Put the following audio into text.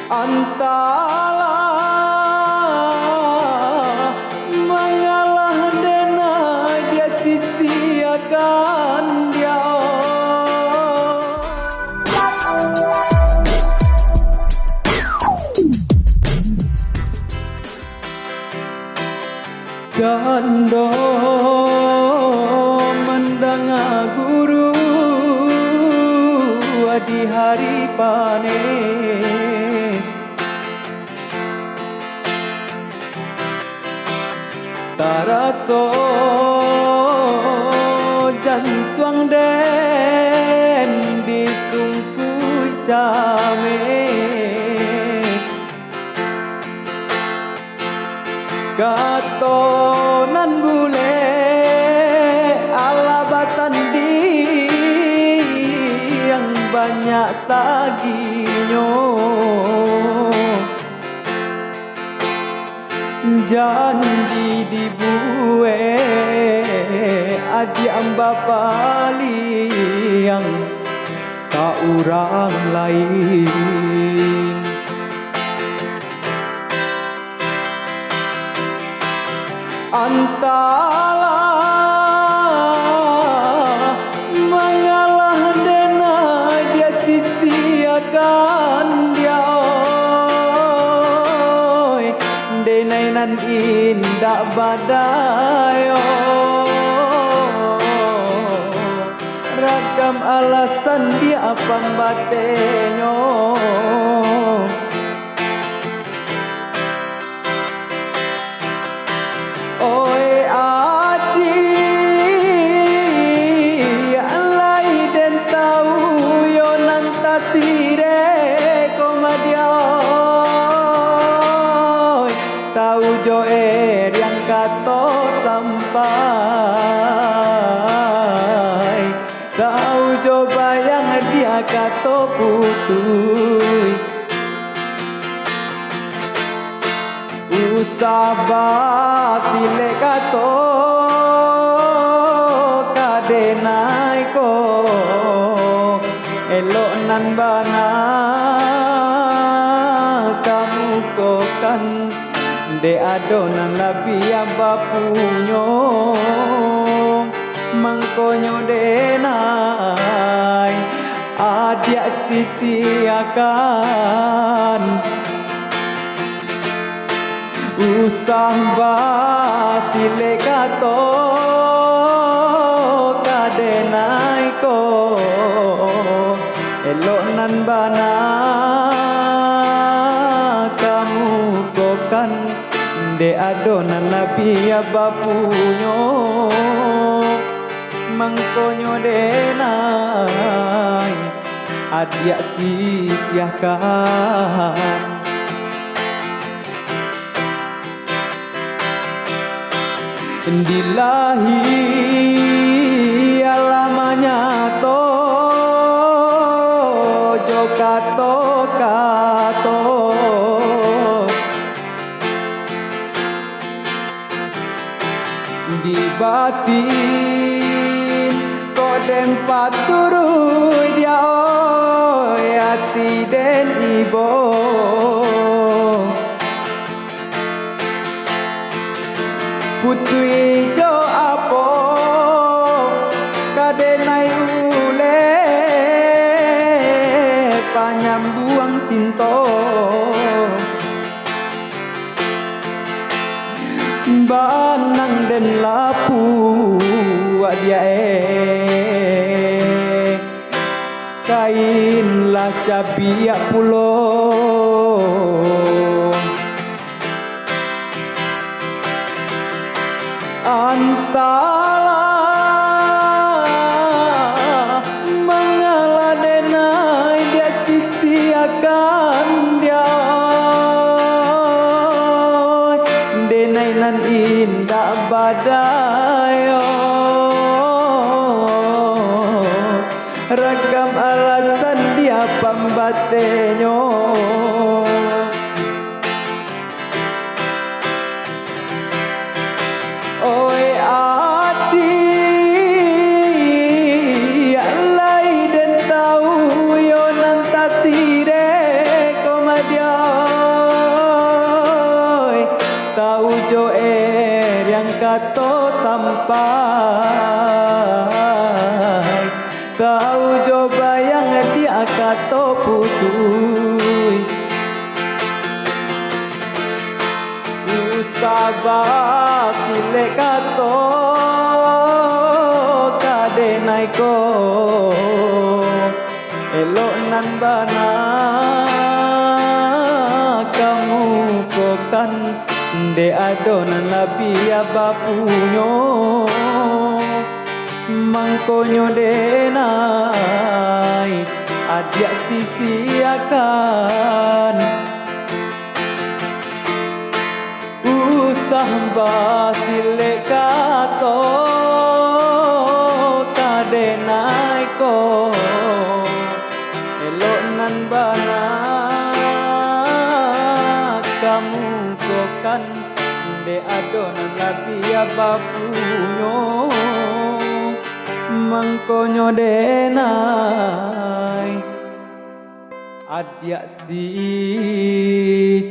Entahlah mengalah dena dia sia-siakan dia. Jando mendengar guru di hari panen, taraso jantuang den ditungkui jame, kato nan bule ala basandi yang banyak saginyo, janji dibue adi amba pali yang tak orang lain. Entahlah mengalah dena dia sia-siakan dia. Denai nan indah badayo, ragam alasan dia pambatenyo. Oi adi alai den tahu yo nan tasire komadia, tahu jo yang kato sampai, tahu jo bayang dia kato putui. Usabah sile kato kadenai ko elok nan bana kamu kokan de adonan labi abapunyo mangkonyo denai adia sisiakan. Usah basile kato kadenai ko elok nan bana kamu kokan de adonan labi abapunyo mangkonyo denai adia sisiakan. Dilahi alamanya to jokato kato, di batin kodem paturu dia hati den ibo. Putui jo apo kadenai ule panyambuang cinta, banang den lapu dia kain lah cabiak pulo. Entahlah mengalah denai dia sisiakan dia. Denai nan indah badayo, ragam alasan dia pambatenyo. Oi adi alai den tahu yo nan tasire komadia, kato sampai kau jo bayang dia kato putui sabar sile kato kadenai ko elok nan bana kamu kokan de adonan labia bapunyo mangkonyo denai adia sisiakan usah sile kato kadenai ko elok nan bana kamu kokan de adonan labia bapunyo mangkonyo denai adia sisiakan